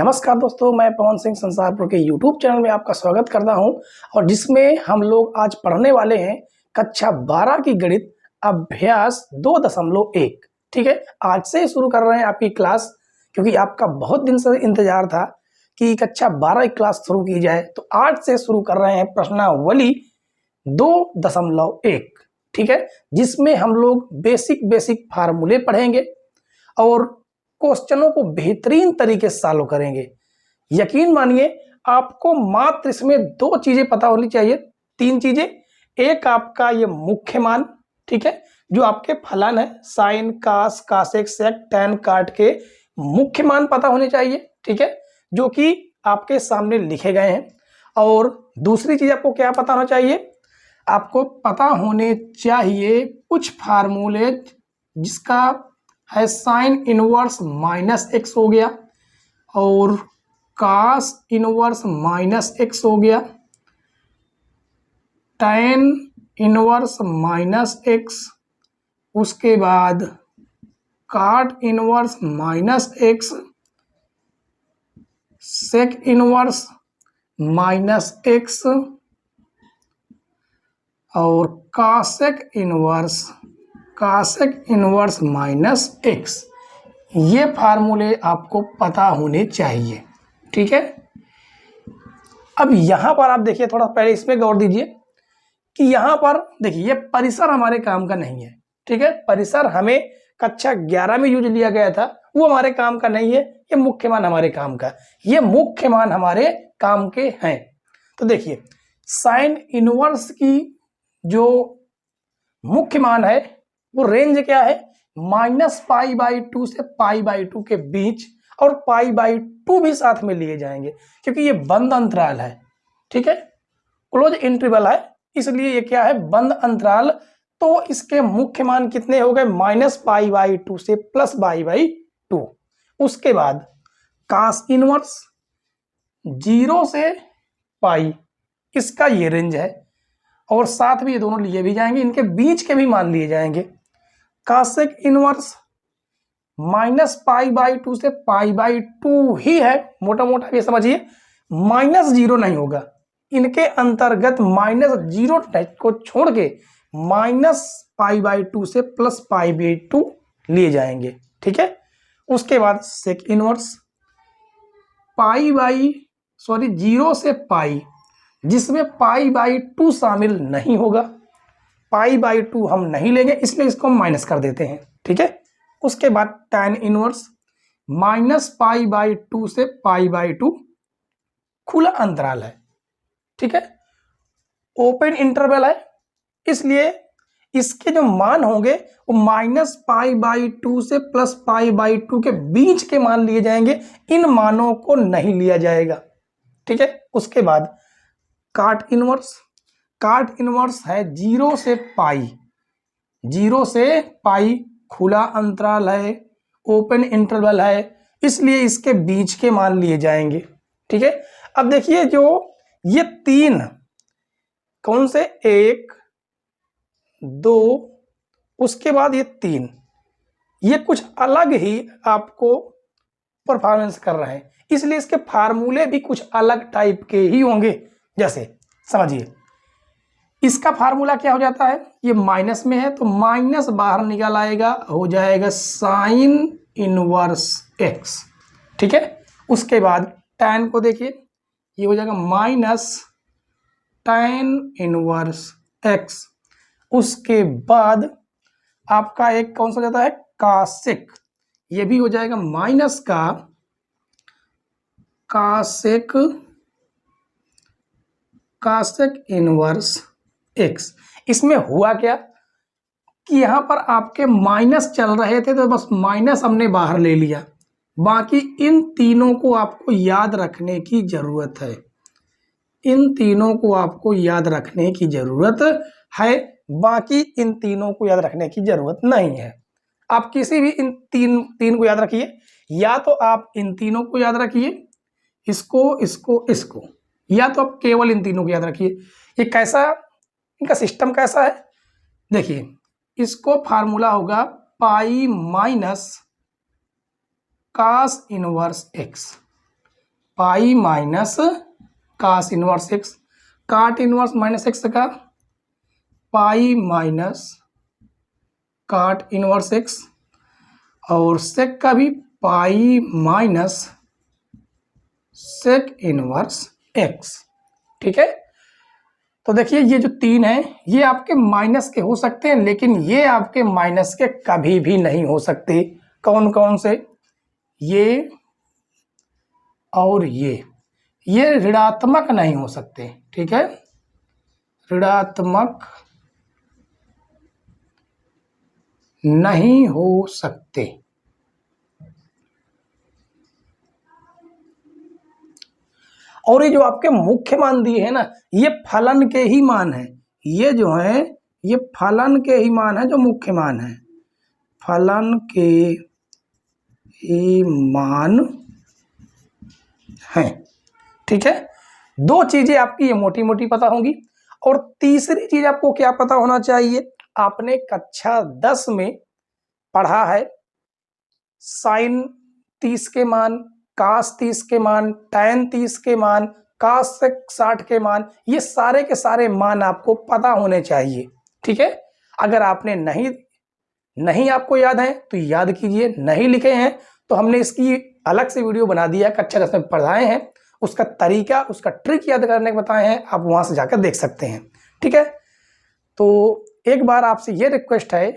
नमस्कार दोस्तों, मैं पवन सिंह संसारपुर के YouTube चैनल में आपका स्वागत करता हूं और जिसमें हम लोग आज पढ़ने वाले हैं कक्षा 12 की गणित अभ्यास 2.1। ठीक है, आज से शुरू कर रहे हैं आपकी क्लास, क्योंकि आपका बहुत दिन से इंतजार था कि कक्षा 12 की क्लास शुरू की जाए। तो आज से शुरू कर रहे हैं प्रश्नावली 2.1। ठीक है, जिसमें हम लोग बेसिक फार्मूले पढ़ेंगे और क्वेश्चनों को बेहतरीन तरीके से सॉल्व करेंगे। यकीन मानिए, आपको मात्र इसमें दो चीजें पता होनी चाहिए, तीन चीजें। एक आपका ये मुख्य मान, ठीक है, जो आपके फलन है, साइन, कास, कासेक, सेक, टैन, काट के मुख्य मान पता होने चाहिए। ठीक है, जो कि आपके सामने लिखे गए हैं। और दूसरी चीज आपको क्या पता होना चाहिए, आपको पता होने चाहिए कुछ फार्मूले, जिसका है साइन इनवर्स माइनस एक्स हो गया और कास इनवर्स माइनस एक्स हो गया, टैन इनवर्स माइनस एक्स, उसके बाद cot inverse minus x, sec inverse minus x और कासेक इनवर्स माइनस एक्स। ये फार्मूले आपको पता होने चाहिए। ठीक है, अब यहां पर आप देखिए, थोड़ा पहले इसमें गौर दीजिए कि यहां पर देखिए, ये परिसर हमारे काम का नहीं है। ठीक है, परिसर हमें कक्षा 11 में यूज लिया गया था, वो हमारे काम का नहीं है। ये मुख्य मान हमारे काम का, ये मुख्य मान हमारे काम के हैं। तो देखिए, साइन इनवर्स की जो मुख्य मान है वो रेंज क्या है, -π/2 से π/2 के बीच, और π/2 भी साथ में लिए जाएंगे क्योंकि ये बंद अंतराल है। ठीक है, क्लोज इंटरवल है, इसलिए ये क्या है, बंद अंतराल। तो इसके मुख्य मान कितने हो गए, -π/2 से +π/2। उसके बाद कास इनवर्स 0 से पाई, इसका ये रेंज है, और साथ में ये दोनों लिए भी जाएंगे, इनके बीच के भी मान लिए जाएंगे। कासेक इनवर्स -π/2 से π/2 ही है, मोटा मोटा ये समझिए, -0 नहीं होगा। इनके अंतर्गत -0 को छोड़ के -π/2 से +π/2 लिए जाएंगे। ठीक है, उसके बाद सेक इनवर्स 0 से पाई, जिसमें π/2 शामिल नहीं होगा, π/2 हम नहीं लेंगे, इसलिए इसको हम माइनस कर देते हैं। ठीक है, उसके बाद टैन इनवर्स -π/2 से π/2 खुला अंतराल है। ठीक है, ओपन इंटरवल है, इसलिए इसके जो मान होंगे वो -π/2 से +π/2 के बीच के मान लिए जाएंगे, इन मानों को नहीं लिया जाएगा। ठीक है, उसके बाद काट इनवर्स है 0 से पाई, खुला अंतराल है, ओपन इंटरवल है, इसलिए इसके बीच के मान लिए जाएंगे। ठीक है, अब देखिए, जो ये तीन कौन से, 1 2, उसके बाद ये 3, ये कुछ अलग ही आपको परफॉर्मेंस कर रहे हैं, इसलिए इसके फार्मूले भी कुछ अलग टाइप के ही होंगे। जैसे समझिए, इसका फार्मूला क्या हो जाता है, ये माइनस में है तो माइनस बाहर निकल आएगा, हो जाएगा साइन इनवर्स एक्स। ठीक है, उसके बाद टैन को देखिए, ये हो जाएगा माइनस टैन इनवर्स एक्स। उसके बाद आपका एक कौन सा जाता है, कासेक, ये भी हो जाएगा माइनस का कासेक इनवर्स एक्स। इसमें हुआ क्या कि यहां पर आपके माइनस चल रहे थे, तो बस माइनस हमने बाहर ले लिया। बाकी इन तीनों को आपको याद रखने की जरूरत है, इन तीनों को आपको याद रखने की जरूरत है, बाकी इन तीनों को याद रखने की जरूरत नहीं है। आप किसी भी इन तीन को याद रखिए, या तो आप इन तीनों को याद रखिए, इसको, या तो आप केवल इन तीनों को याद रखिए। ये कैसा, इनका सिस्टम कैसा है, देखिए, इसको फार्मूला होगा pi minus cos inverse x. Pi minus cos inverse x, cot inverse minus x का pi minus cot inverse x, और सेक का भी pi minus sec inverse x. ठीक है, तो देखिए ये जो तीन है ये आपके माइनस के हो सकते हैं, लेकिन ये आपके माइनस के कभी भी नहीं हो सकते। कौन कौन से? ये और ये ऋणात्मक नहीं हो सकते। ठीक है, ऋणात्मक नहीं हो सकते। और ये जो आपके मुख्य मान दिए हैं ना, ये फलन के ही मान है। ये जो है ये फलन के ही मान है, जो मुख्य मान है फलन के ही मान है। ठीक है, दो चीजें आपकी ये मोटी मोटी पता होंगी। और तीसरी चीज आपको क्या पता होना चाहिए? आपने कक्षा 10 में पढ़ा है साइन 30 के मान, कास 30 के मान, टैन 30 के मान, कास 60 के मान, ये सारे के सारे मान आपको पता होने चाहिए। ठीक है, अगर आपने नहीं आपको याद है तो याद कीजिए, नहीं लिखे हैं तो हमने इसकी अलग से वीडियो बना दिया, कक्षा 10 में पढ़ाए हैं, उसका तरीका, उसका ट्रिक याद करने के बताए हैं, आप वहां से जाकर देख सकते हैं। ठीक है, तो एक बार आपसे ये रिक्वेस्ट है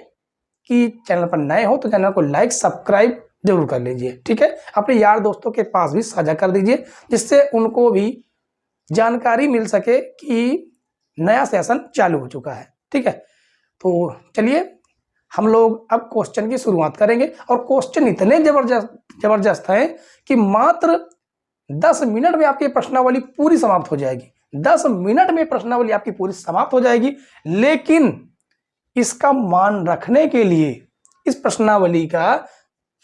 कि चैनल पर नए हो तो चैनल को लाइक सब्सक्राइब जरूर कर लीजिए। ठीक है, अपने यार दोस्तों के पास भी साझा कर दीजिए, जिससे उनको भी जानकारी मिल सके कि नया सेशन चालू हो चुका है। ठीक है, तो चलिए हम लोग अब क्वेश्चन की शुरुआत करेंगे। और क्वेश्चन इतने जबरदस्त हैं कि मात्र 10 मिनट में आपकी प्रश्नावली पूरी समाप्त हो जाएगी। 10 मिनट में प्रश्नावली आपकी पूरी समाप्त हो जाएगी, लेकिन इसका मान रखने के लिए इस प्रश्नावली का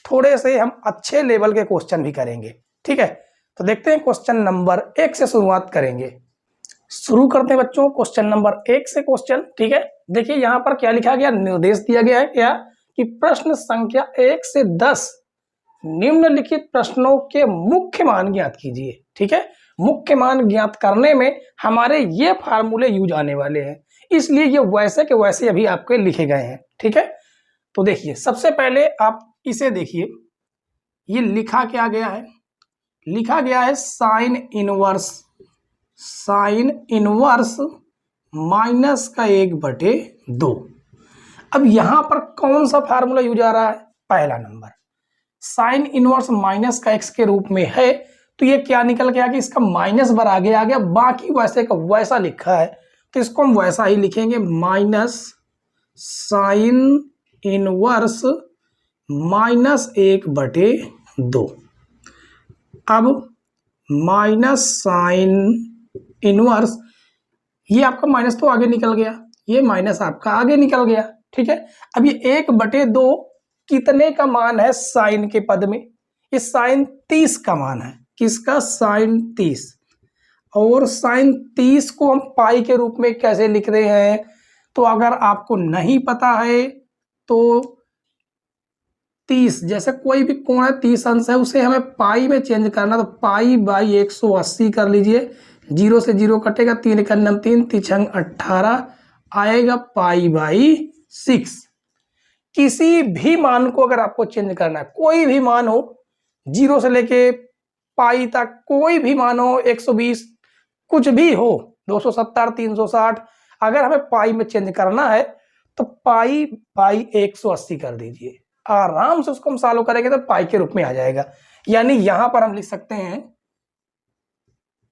थोड़े से हम अच्छे लेवल के क्वेश्चन भी करेंगे। ठीक है, तो देखते हैं क्वेश्चन नंबर 1 से शुरुआत करेंगे। शुरू करते हैं बच्चों क्वेश्चन नंबर 1 से क्वेश्चन। ठीक है, देखिए यहां पर क्या लिखा गया, निर्देश दिया गया है क्या कि प्रश्न संख्या 1 से 10 निम्नलिखित प्रश्नों के मुख्य मान ज्ञात कीजिए। ठीक है, मुख्य मान ज्ञात करने में हमारे ये फार्मूले यूज आने वाले हैं, इसलिए ये वैसे के वैसे अभी आपके लिखे गए हैं। ठीक है, तो देखिए सबसे पहले आप इसे देखिए, ये लिखा क्या गया है? लिखा गया है साइन इनवर्स माइनस का 1/2। अब यहां पर कौन सा फार्मूला यूज आ रहा है? पहला नंबर, साइन इनवर्स माइनस का एक्स के रूप में है, तो ये क्या निकल गया कि इसका माइनस बार आगे आ गया, बाकी वैसे का वैसा लिखा है तो इसको हम वैसा ही लिखेंगे, माइनस साइन इनवर्स माइनस 1/2। अब माइनस साइन इनवर्स, ये आपका माइनस तो आगे निकल गया, ये माइनस आपका आगे निकल गया। ठीक है, अब ये 1/2 कितने का मान है साइन के पद में? ये साइन 30 का मान है। किसका? साइन 30। और साइन 30 को हम पाई के रूप में कैसे लिख रहे हैं? तो अगर आपको नहीं पता है तो 30, जैसे कोई भी कोण है 30 अंश है, उसे हमें पाई में चेंज करना, तो पाई बाई 180 कर लीजिए, 0 से 0 कटेगा, 3 का 3, 3 18 आएगा पाई बाई 6। किसी भी मान को अगर आपको चेंज करना है, कोई भी मान हो, 0 से लेके पाई तक कोई भी मान हो, 120 कुछ भी हो, 270 360, अगर हमें पाई में चेंज करना है तो पाई बाई 180 कर दीजिए, आराम से उसको हम सॉल्व करेंगे तो पाई के रूप में आ जाएगा। यानी यहां पर हम लिख सकते हैं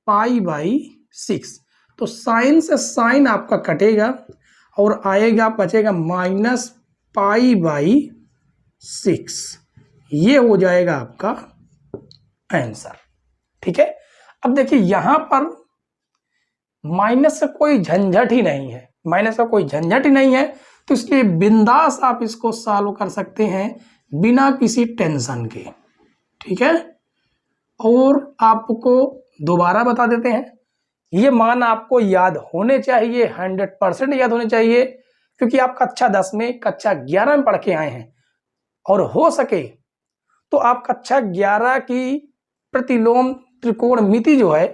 पाई बाई 6। तो साइन से साइन आपका कटेगा और आएगा, बचेगा माइनस पाई बाई 6। ये हो जाएगा आपका आंसर। ठीक है, अब देखिए यहां पर माइनस से कोई झंझट ही नहीं है, माइनस का कोई झंझट ही नहीं है, तो इसलिए बिंदास आप इसको सॉल्व कर सकते हैं बिना किसी टेंशन के। ठीक है, और आपको दोबारा बता देते हैं, ये मान आपको याद होने चाहिए, 100% याद होने चाहिए, क्योंकि आप कक्षा 10 में कक्षा 11 में पढ़ के आए हैं, और हो सके तो आप कक्षा 11 की प्रतिलोम त्रिकोणमिति जो है,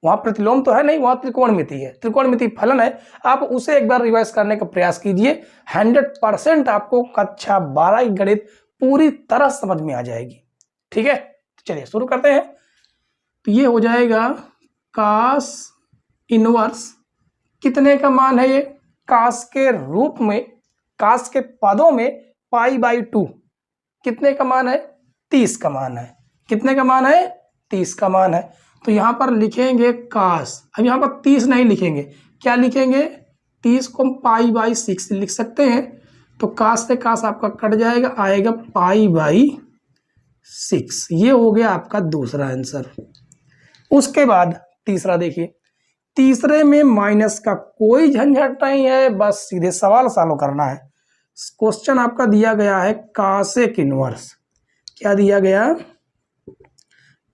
वहां प्रतिलोम तो है नहीं, वहां त्रिकोणमिति है, त्रिकोणमिति फलन है, आप उसे एक बार रिवाइज करने का प्रयास कीजिए। 100% आपको कक्षा 12 की गणित पूरी तरह समझ में आ जाएगी। ठीक है, चलिए शुरू करते हैं। तो ये हो जाएगा कास इनवर्स, कितने का मान है ये, कास के रूप में, कास के पदों में π/2 कितने का मान है, 30 का मान है। कितने का मान है, 30 का मान है। तो यहां पर लिखेंगे कास, अब यहां पर 30 नहीं लिखेंगे, क्या लिखेंगे, 30 को हम π/6 लिख सकते हैं। तो कास से कास आपका कट जाएगा, आएगा π/6। ये हो गया आपका दूसरा आंसर। उसके बाद तीसरा देखिए, तीसरे में माइनस का कोई झंझट नहीं है, बस सीधे सवाल सॉल्व करना है। क्वेश्चन आपका दिया गया है कासेक इनवर्स, क्या दिया गया,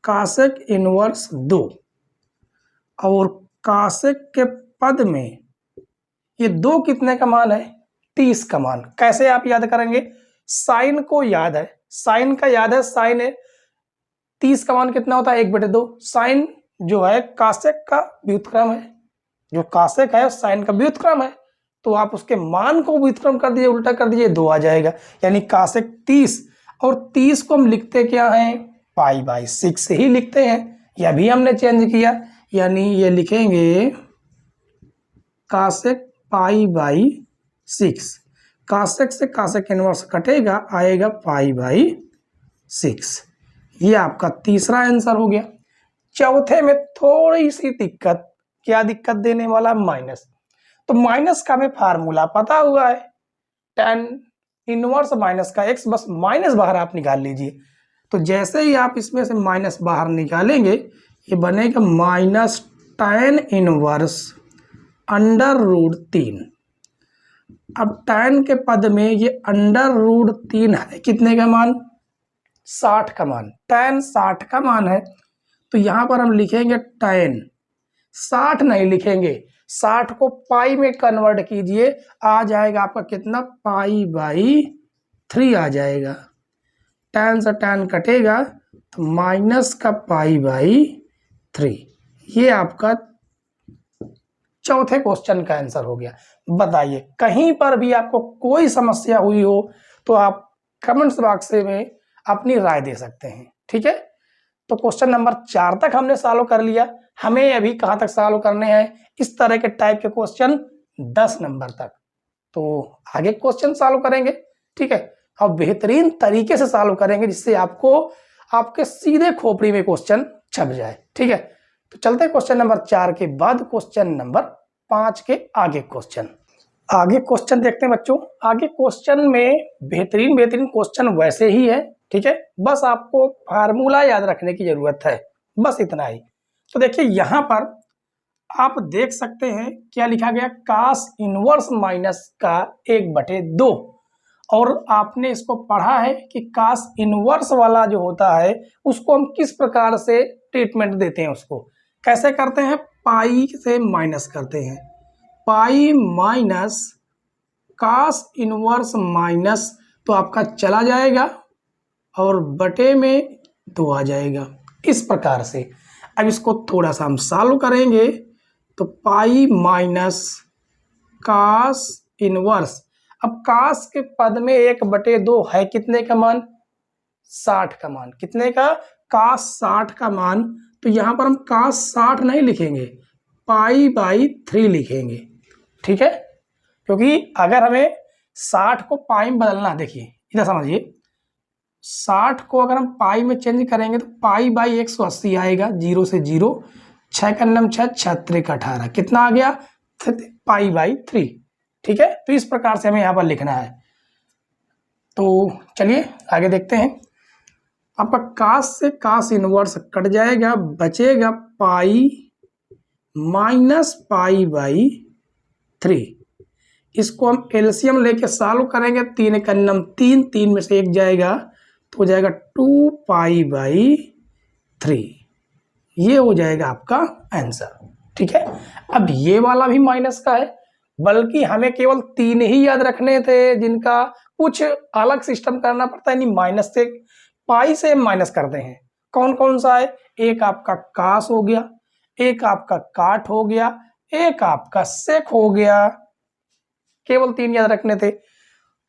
कासेक इनवर्स 2, और कासेक के पद में ये 2 कितने का मान है, 30 का मान। कैसे आप याद करेंगे, साइन को याद है, साइन का याद है, साइन है 30 का मान कितना होता है, 1/2। साइन जो है कासेक का व्युत्क्रम है, जो कासेक है साइन का व्युत्क्रम है, तो आप उसके मान को व्युत्क्रम कर दीजिए, उल्टा कर दीजिए, 2 आ जाएगा। यानी कासेक 30, और 30 को हम लिखते क्या हैं, π/6 ही लिखते हैं। यह भी हमने चेंज किया, यानी ये लिखेंगे कासेक π/6। कासेक से कासेक इनवर्स कटेगा, आएगा π/6। ये आपका तीसरा आंसर हो गया। चौथे में थोड़ी सी दिक्कत, क्या दिक्कत देने वाला, माइनस। तो माइनस का हमें फार्मूला पता हुआ है, tan इनवर्स माइनस का x, बस माइनस बाहर आप निकाल लीजिए। तो जैसे ही आप इसमें से माइनस बाहर निकालेंगे, ये बनेगा माइनस tan इनवर्स √3। अब tan के पद में ये √3 है, कितने का मान, 60 का मान, tan 60 का मान है। तो यहां पर हम लिखेंगे tan, 60 नहीं लिखेंगे, 60 को पाई में कन्वर्ट कीजिए, आ जाएगा आपका कितना, π/3 आ जाएगा। tan से tan कटेगा, तो माइनस का π/3। ये आपका चौथे क्वेश्चन का आंसर हो गया। बताइए कहीं पर भी आपको कोई समस्या हुई हो तो आप कमेंट्स बॉक्स में अपनी राय दे सकते हैं। ठीक है, तो क्वेश्चन नंबर 4 तक हमने सॉल्व कर लिया। हमें अभी कहां तक सॉल्व करने हैं, इस तरह के टाइप के क्वेश्चन 10 नंबर तक, तो आगे क्वेश्चन सॉल्व करेंगे। ठीक है, और बेहतरीन तरीके से सॉल्व करेंगे, जिससे आपको आपके सीधे खोपड़ी में क्वेश्चन छप जाए। ठीक है, तो चलते हैं क्वेश्चन नंबर 4 के बाद क्वेश्चन नंबर 5 के आगे क्वेश्चन देखते हैं बच्चों। आगे क्वेश्चन में बेहतरीन क्वेश्चन वैसे ही है। ठीक है, बस आपको फार्मूला याद रखने की जरूरत है, बस इतना ही। तो देखिए यहां पर आप देख सकते हैं क्या लिखा गया, कास इनवर्स माइनस का 1/2, और आपने इसको पढ़ा है कि कास इनवर्स वाला जो होता है उसको हम किस प्रकार से ट्रीटमेंट देते हैं, उसको कैसे करते हैं, पाई से माइनस करते हैं, pi minus cos inverse minus, तो आपका चला जाएगा और बटे में 2 आ जाएगा, इस प्रकार से। अब इसको थोड़ा सा हम सॉल्व करेंगे, तो पाई माइनस कास इनवर्स, अब कास के पद में 1/2 है, कितने का मान, 60 का मान। कितने का, कास 60 का मान। तो यहां पर हम कास 60 नहीं लिखेंगे, π/3 लिखेंगे। ठीक है, क्योंकि अगर हमें 60 को पाई में बदलना, देखिए इधर समझिए, 60 को अगर हम पाई में चेंज करेंगे तो π/180 आएगा, 0 से 0, 6 का 9 6, 6 का 18, कितना आ गया, π/3। ठीक है, तो इस प्रकार से हमें यहाँ पर लिखना है। तो चलिए आगे देखते हैं। आपका कास से कास इनवर्स कट जाएगा, बचेगा पाई माइनस π/3। इसको हम एलसीएम लेके सॉल्व करेंगे, 3 का 9 3, 3 में से 1 जाएगा तो हो जाएगा 2π/3। ये हो जाएगा आपका आंसर। ठीक है, अब ये वाला भी माइनस का है, बल्कि हमें केवल 3 ही याद रखने थे, जिनका कुछ अलग सिस्टम करना पड़ता है, यानी माइनस से पाई से माइनस करते हैं, कौन कौन सा है, एक आपका कास हो गया, एक आपका काट हो गया, एक आपका सेक हो गया, केवल 3 याद रखने थे।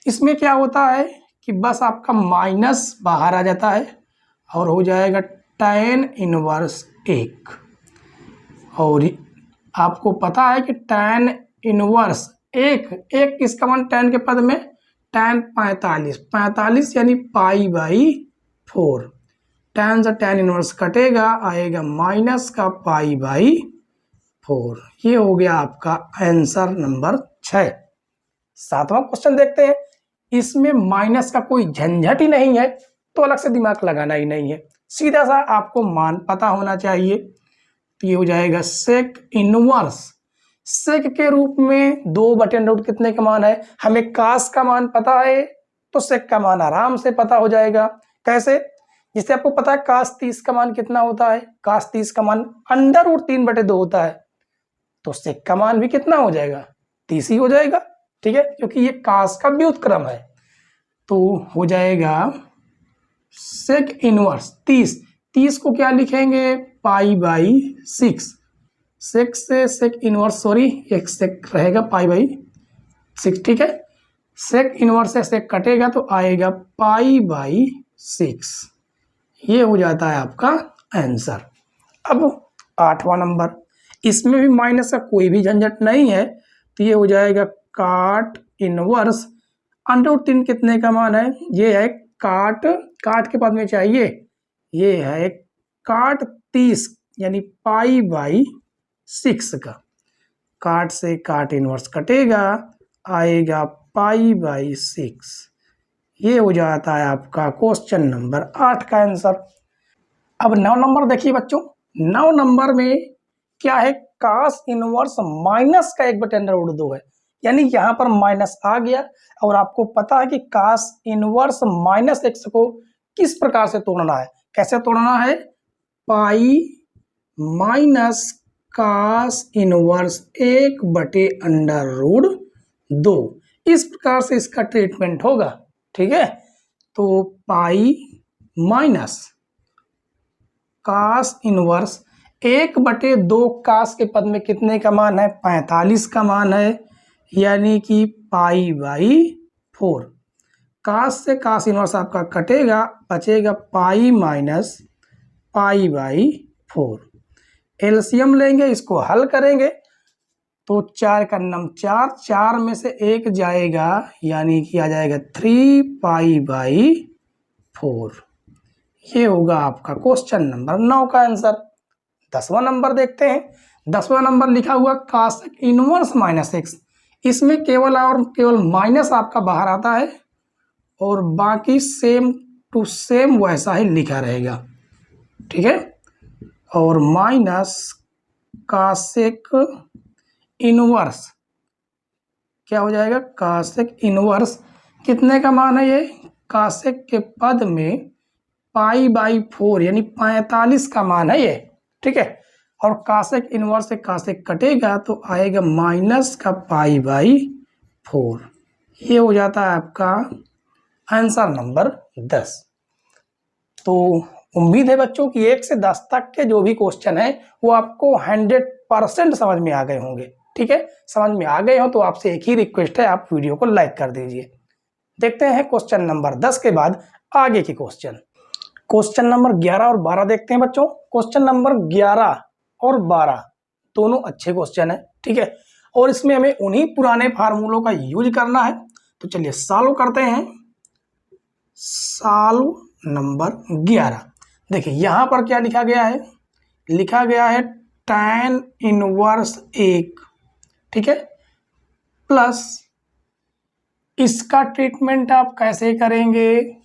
इसमें क्या होता है कि बस आपका माइनस बाहर आ जाता है और हो जाएगा tan इनवर्स 1। और आपको पता है कि tan इनवर्स एक किसका मान tan के पद में, tan 45 यानी π/4। tan से tan इनवर्स कटेगा, आएगा माइनस का π/4। ये हो गया आपका आंसर नंबर 6। 7वां क्वेश्चन देखते हैं। इसमें माइनस का कोई झंझट ही नहीं है, तो अलग से दिमाग लगाना ही नहीं है, सीधा सा आपको मान पता होना चाहिए। तो ये हो जाएगा सेक इनवर्स, सेक के रूप में 2/√, कितने का मान है, हमें कास का मान पता है तो सेक का मान आराम से पता हो जाएगा। कैसे, जिससे आपको पता है कास 30 का मान कितना होता है, कास 30 का मान √3/2 होता है, तो सेक का मान भी कितना हो जाएगा, 30 ही हो जाएगा। ठीक है, क्योंकि ये कास का व्युत्क्रम है। तो हो जाएगा सेक इनवर्स 30 को क्या लिखेंगे, π/6। सेक से सेक इनवर्स, सॉरी एक सेक रहेगा π/6। ठीक है, सेक इनवर्स से सेक कटेगा तो आएगा π/6। ये हो जाता है आपका आंसर। अब 8वां नंबर, इसमें भी माइनस का कोई भी झंझट नहीं है, तो ये हो जाएगा काट इनवर्स √3, कितने का मान है, ये है काट के पद में चाहिए, ये है काट 30 यानी π/6 का, काट से काट इनवर्स कटेगा, आएगा π/6। ये हो जाता है आपका क्वेश्चन नंबर 8 का आंसर। अब 9 नंबर देखिए बच्चों, 9 नंबर में क्या है, कास इनवर्स माइनस का 1/√2 है, यानी यहाँ पर माइनस आ गया। और आपको पता है कि कास इनवर्स -x को किस प्रकार से तोड़ना है, कैसे तोड़ना है, पाई माइनस कास इनवर्स 1/√2, इस प्रकार से इसका ट्रीटमेंट होगा। ठीक है, तो पाई माइनस कास इनवर्स 1/2, कास के पद में कितने का मान है, 45 का मान है, यानी कि π/4। कास से कास इनवर्स आपका कटेगा, बचेगा पाई माइनस π/4। एलसीएम लेंगे, इसको हल करेंगे तो 4 का नम 4 में से 1 जाएगा, यानी कि आ जाएगा 3π/4। ये होगा आपका क्वेश्चन नंबर 9 का आंसर। 10वां नंबर देखते हैं। 10वां नंबर लिखा हुआ कासेक इनवर्स -x, इसमें केवल और केवल माइनस आपका बाहर आता है और बाकी सेम टू सेम वैसा ही लिखा रहेगा। ठीक है, और माइनस कासेक इनवर्स क्या हो जाएगा, कासेक इनवर्स कितने का मान है, ये कासेक के पद में π/4 यानी 45 का मान है ये। ठीक है, और कासेक इनवर्स से कासेक कटेगा तो आएगा माइनस का π/4। ये हो जाता है आपका आंसर नंबर 10। तो उम्मीद है बच्चों कि 1 से 10 तक के जो भी क्वेश्चन है वो आपको 100% समझ में आ गए होंगे। ठीक है, समझ में आ गए हो तो आपसे एक ही रिक्वेस्ट है, आप वीडियो को लाइक कर दीजिए। देखते हैं क्वेश्चन नंबर 10 के बाद आगे के क्वेश्चन। क्वेश्चन नंबर 11 और 12 देखते हैं बच्चों। क्वेश्चन नंबर 11 और 12 दोनों अच्छे क्वेश्चन है। ठीक है, और इसमें हमें उन्हीं पुराने फार्मूलों का यूज करना है। तो चलिए सॉल्व करते हैं। Solve number 11। देखिए यहां पर क्या लिखा गया है, लिखा गया है tan इनवर्स 1। ठीक है, प्लस इसका ट्रीटमेंट आप कैसे करेंगे,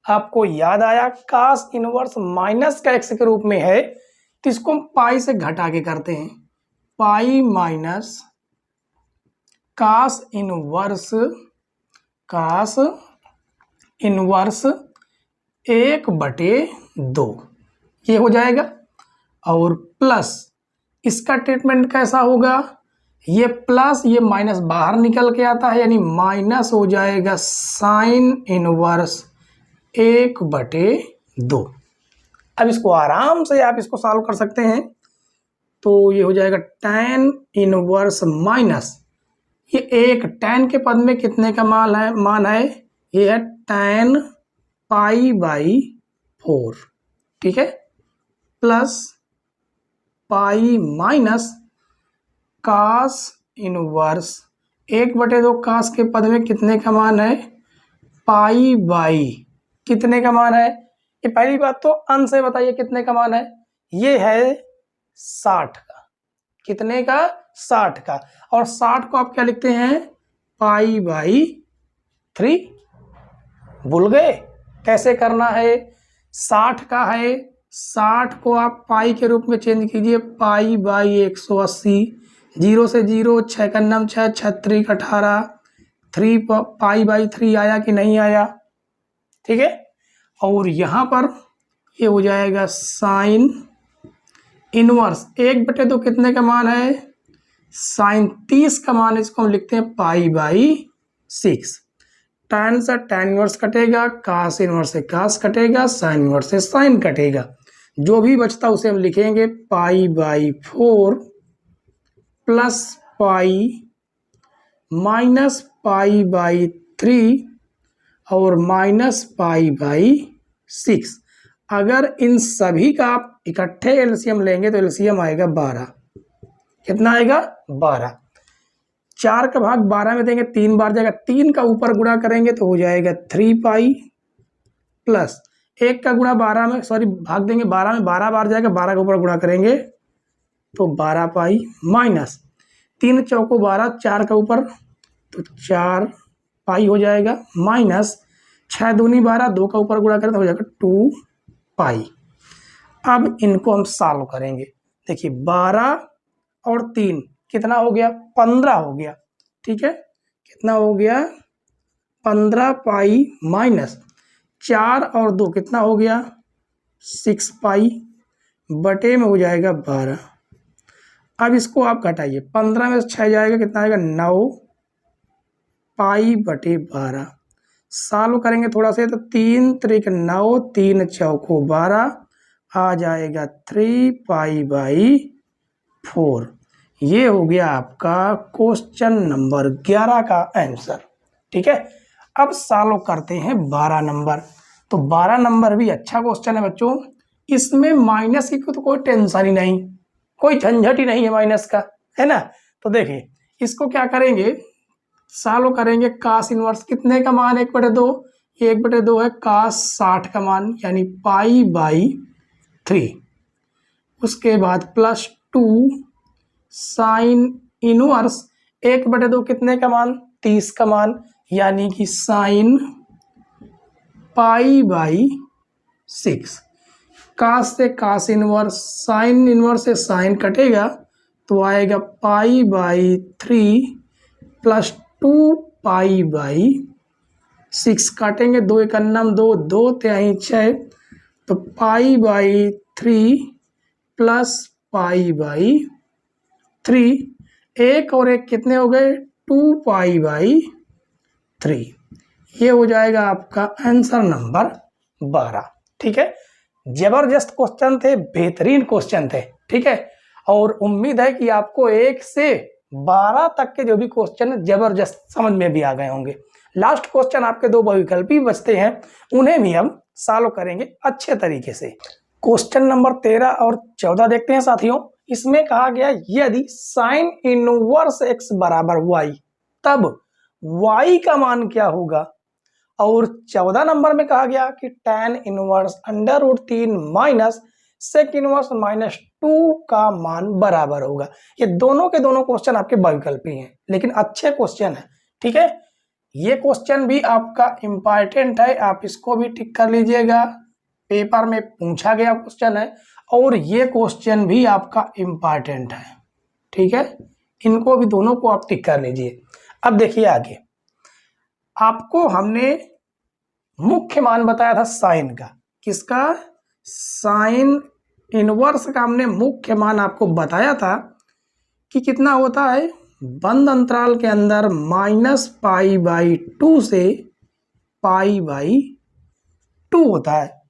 आपको याद आया कास इनवर्स माइनस का x के रूप में है तो इसको हम पाई से घटा के करते हैं, पाई माइनस कास इनवर्स 1/2 ये हो जाएगा। और प्लस इसका ट्रीटमेंट कैसा होगा, ये प्लस ये माइनस बाहर निकल के आता है, यानी माइनस हो जाएगा साइन इनवर्स 1/2। अब इसको आराम से आप इसको सॉल्व कर सकते हैं। तो ये हो जाएगा tan इनवर्स माइनस, ये एक tan के पद में कितने का मान है, ये है tan पाई बाई 4, ठीक है, plus pi minus cos inverse 1/2 cos के पद में कितने का मान है, पाई बाई कितने का मान है। ये पहली बात तो अंश से बताइए कितने का मान है, ये है 60 का, कितने का, 60 का। और 60 को आप क्या लिखते हैं, पाई बाई 3। भूल गए कैसे करना है, 60 का है, 60 को आप पाई के रूप में चेंज कीजिए, पाई बाई 180, 0 से 0, 6 का 9 6, 36 18, 3 पाई बाई 3 आया कि नहीं आया, ठीक है। और यहाँ पर ये हो जाएगा साइन इनवर्स 1/2 कितने का मान है, साइन 30 का मान, इसको हम लिखते हैं पाई बाई 6। tan से tan इनवर्स कटेगा, कास इनवर्स से कास कटेगा, साइन इनवर्स से साइन कटेगा, जो भी बचता उसे हम लिखेंगे pi by 4 plus pi minus pi by 3 और माइनस पाई बाई 6। अगर इन सभी का आप इकट्ठे एलसीएम लेंगे तो एलसीएम आएगा 12। कितना आएगा, 12। 4 का भाग 12 में देंगे 3 बार जाएगा, 3 का ऊपर गुणा करेंगे तो हो जाएगा 3 पाई, प्लस 1 का गुणा 12 में, सॉरी भाग देंगे 12 में, 12 बार जाएगा, 12 का ऊपर गुणा करेंगे तो 12 पाई, माइनस 3 चौको 12, 4 का ऊपर तो 4 पाई हो जाएगा, माइनस 6 दूनी 12, 2 का ऊपर गुणा करें तो हो जाएगा 2 पाई। अब इनको हम सॉल्व करेंगे, देखिए 12 और 3 कितना हो गया, 15 हो गया, ठीक है, कितना हो गया, 15 पाई, माइनस 4 और 2 कितना हो गया, 6 पाई, बटे में हो जाएगा 12। अब इसको आप घटाइए, 15 में से 6 जाएगा, कितना आएगा, 9 पाई बटे 12। सॉल्व करेंगे थोड़ा से तो 3 त्रिक 9, 3 चौको 12, आ जाएगा 3 पाई बाई 4। ये हो गया आपका क्वेश्चन नंबर 11 का आंसर, ठीक है। अब सॉल्व करते हैं 12 नंबर। तो 12 नंबर भी अच्छा क्वेश्चन है बच्चों, इसमें माइनस की तो कोई टेंशन ही नहीं, कोई झंझट ही नहीं है माइनस का, है ना। तो देखिए इसको क्या करेंगे, सॉल्व करेंगे, कास इनवर्स कितने का मान, 1/2, ये 1/2 है, कास 60 का मान यानी पाई बाई 3, उसके बाद प्लस 2 साइन इनवर्स 1/2 कितने का मान, 30 का मान यानी कि साइन पाई बाई 6। कास से कास इनवर्स, साइन इनवर्स से साइन कटेगा तो आएगा pi by 3 plus 2 pi by 6, काटेंगे 2 1 2, 2 3 6, तो pi by 3 plus pi by 3, 1 और 1 कितने हो गए, 2 पाई बाई 3। ये हो जाएगा आपका आंसर नंबर 12, ठीक है। जबरदस्त क्वेश्चन थे, बेहतरीन क्वेश्चन थे, ठीक है। और उम्मीद है कि आपको 1 से 12 तक के जो भी क्वेश्चन जबरदस्त समझ में भी आ गए होंगे। लास्ट क्वेश्चन आपके 2 बहुविकल्पी बचते हैं, उन्हें भी हम सॉल्व करेंगे अच्छे तरीके से। क्वेश्चन नंबर 13 और 14 देखते हैं साथियों। इसमें कहा गया यदि साइन इनवर्स x बराबर y तब y का मान क्या होगा। और 14 नंबर में कहा गया कि tan inverse √3 minus sec inverse -2 का मान बराबर होगा। ये दोनों के दोनों क्वेश्चन आपके बहुविकल्पी हैं, लेकिन अच्छे क्वेश्चन है, ठीक है। ये क्वेश्चन भी आपका इंपॉर्टेंट है, आप इसको भी टिक कर लीजिएगा, पेपर में पूछा गया क्वेश्चन है, और ये क्वेश्चन भी आपका इंपॉर्टेंट है, ठीक है। इनको भी दोनों को आप टिक कर लीजिए। अब देखिए आगे, आपको हमने मुख्य मान बताया था साइन का, किसका, साइन इनवर्स का हमने मुख्य मान आपको बताया था कि कितना होता है, बंद अंतराल के अंदर -पाई/2 से पाई/2 होता है,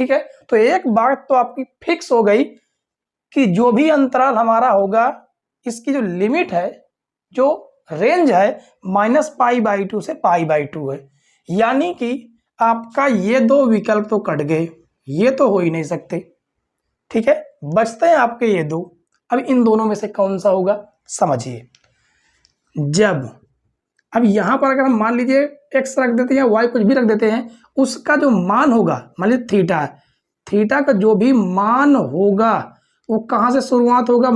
ठीक है, तो एक बात तो आपकी फिक्स हो गई कि जो भी अंतराल हमारा होगा इसकी जो लिमिट है, जो रेंज है -π/2 से π/2 है। यानी कि आपका ये दो विकल्प तो कट गए, ये तो हो ही नहीं सकते, ठीक है, बचते हैं आपके ये दो। अब इन दोनों में से कौन सा होगा समझिए। जब अब यहां पर अगर हम मान लीजिए x रख देते हैं या y कुछ भी रख देते हैं, उसका जो मान होगा, मान लीजिए थीटा, थीटा का जो भी मान होगा वो कहां से शुरुआत होगा,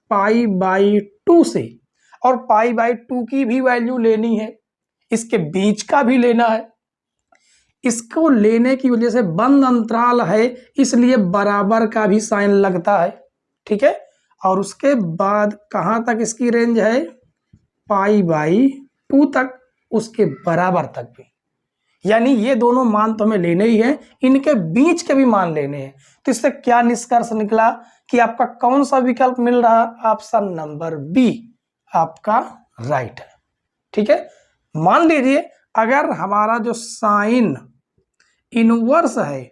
-π/2 से, और π/2 की भी वैल्यू लेनी है, इसके बीच का भी लेना है। इसको लेने की वजह से बंद अंतराल है, इसलिए बराबर का भी साइन लगता है, ठीक है। और उसके बाद कहां तक इसकी रेंज है, π/2 तक, उसके बराबर तक भी। यानी ये दोनों मान तो हमें लेने ही हैं, इनके बीच के भी मान लेने हैं। तो इससे क्या निष्कर्ष निकला कि आपका कौन सा विकल्प मिल रहा, ऑप्शन नंबर बी आपका राइट है, ठीक है। मान लीजिए अगर हमारा जो साइन इनवर्स है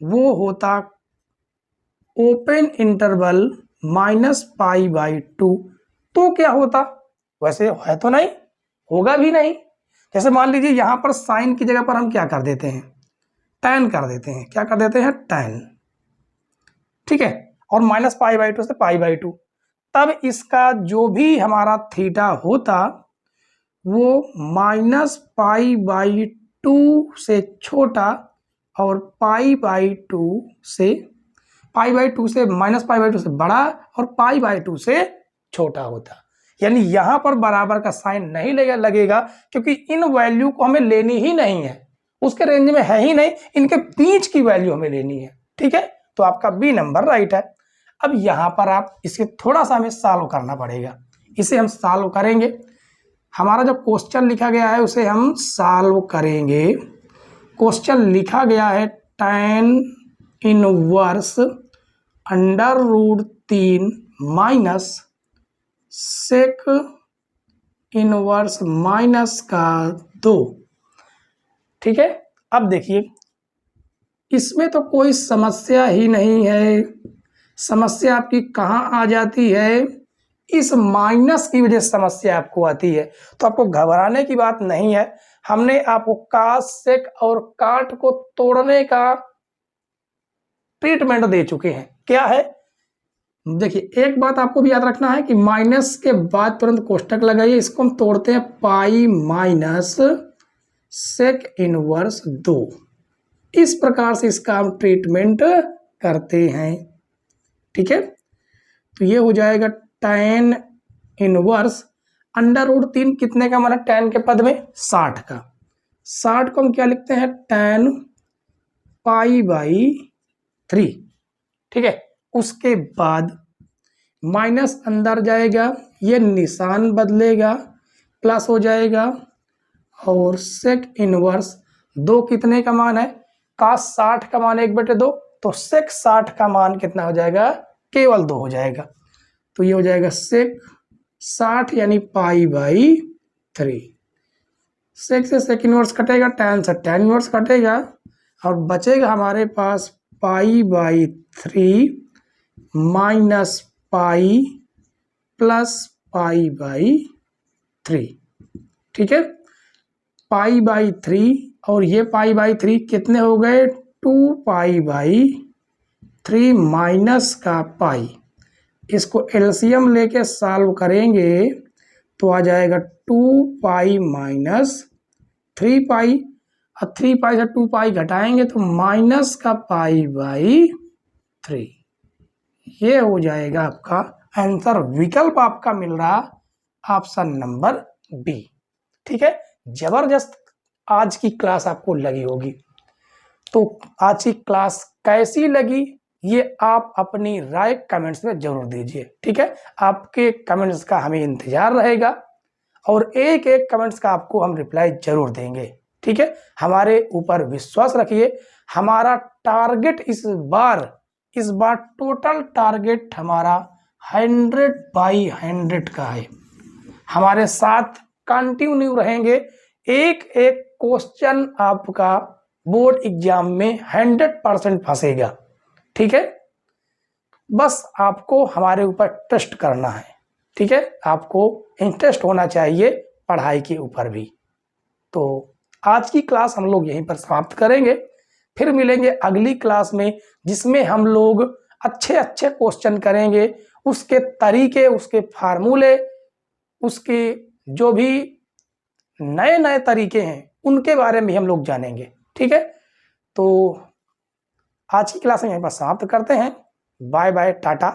वो होता ओपन इंटरवल -π/2, तो क्या होता, वैसे है तो नहीं, होगा भी नहीं। जैसे मान लीजिए यहां पर साइन की जगह पर हम क्या कर देते हैं, tan कर देते हैं, क्या कर देते हैं, tan, ठीक है, और -π/2 से π/2, तब इसका जो भी हमारा थीटा होता वो -π/2 से छोटा और π/2 से -π/2 से बड़ा और π/2 से छोटा होता। यानी यहां पर बराबर का साइन नहीं लगेगा, क्योंकि इन वैल्यू को हमें लेनी ही नहीं है, उसके रेंज में है ही नहीं, इनके बीच की वैल्यू हमें लेनी है, ठीक है। तो आपका बी नंबर राइट है। अब यहां पर आप इसे थोड़ा सा हमें सॉल्व करना पड़ेगा, इसे हम सॉल्व करेंगे। हमारा जो क्वेश्चन लिखा गया है उसे हम सॉल्व करेंगे। क्वेश्चन लिखा गया है tan inverse √3 minus sec inverse -2, ठीक है। अब देखिए इसमें तो कोई समस्या ही नहीं है, समस्या आपकी कहाँ आ जाती है, इस माइनस की वजह से समस्या आपको आती है। तो आपको घबराने की बात नहीं है, हमने आपको काट, सेक और काट को तोड़ने का ट्रीटमेंट दे चुके हैं। क्या है, देखिए एक बात आपको भी याद रखना है कि माइनस के बाद तुरंत कोष्टक लगाइए, इसको हम तोड़ते हैं पाई माइनस सेक इनवर्स 2, इस प्रकार से इसका हम ट्रीटमेंट करते हैं, ठीक है। तो ये हो जाएगा tan इनवर्स √3 कितने का, मतलब tan के पद में 60 का, 60 को हम क्या लिखते हैं, tan π/3, ठीक है। उसके बाद माइनस अंदर जाएगा, ये निशान बदलेगा, प्लस हो जाएगा, और सेक इनवर्स 2 कितने का मान है, का 60 का मान 1/2, तो सेक 60 का मान कितना हो जाएगा, केवल 2 हो जाएगा। तो ये हो जाएगा सेक 60 यानी π/3, सेक से सेक इनवर्स कटेगा, tan से tan इनवर्स कटेगा, और बचेगा हमारे पास π/3 माइनस पाई प्लस π/3, ठीक है। π/3 और ये π/3 कितने हो गए, 2π/3 माइनस का पाई, इसको एलसीएम लेके सॉल्व करेंगे तो आ जाएगा 2π माइनस 3π, और 3π से 2π घटाएंगे तो माइनस का π/3, ये हो जाएगा आपका आंसर। विकल्प आपका मिल रहा ऑप्शन नंबर बी, ठीक है। जबरदस्त आज की क्लास आपको लगी होगी, तो आज की क्लास कैसी लगी ये आप अपनी राय कमेंट्स में जरूर दीजिए, ठीक है। आपके कमेंट्स का हमें इंतजार रहेगा, और एक एक कमेंट्स का आपको हम रिप्लाई जरूर देंगे, ठीक है। हमारे ऊपर विश्वास रखिए, हमारा टारगेट इस बार टोटल टारगेट हमारा 100/100 का है। हमारे साथ कंटिन्यू रहेंगे, एक एक क्वेश्चन आपका बोर्ड एग्जाम में 100% फंसेगा। ठीक है, बस आपको हमारे ऊपर ट्रस्ट करना है। ठीक है, आपको इंटरेस्ट होना चाहिए पढ़ाई के ऊपर भी। तो आज की क्लास हम लोग यहीं पर समाप्त करेंगे, फिर मिलेंगे अगली क्लास में, जिसमें हम लोग अच्छे अच्छे क्वेश्चन करेंगे, उसके तरीके, उसके फार्मूले, उसके जो भी नए नए तरीके हैं उनके बारे में हम लोग जानेंगे। ठीक है, तो आज की क्लास में यहीं पर समाप्त करते हैं। Bye bye, Tata.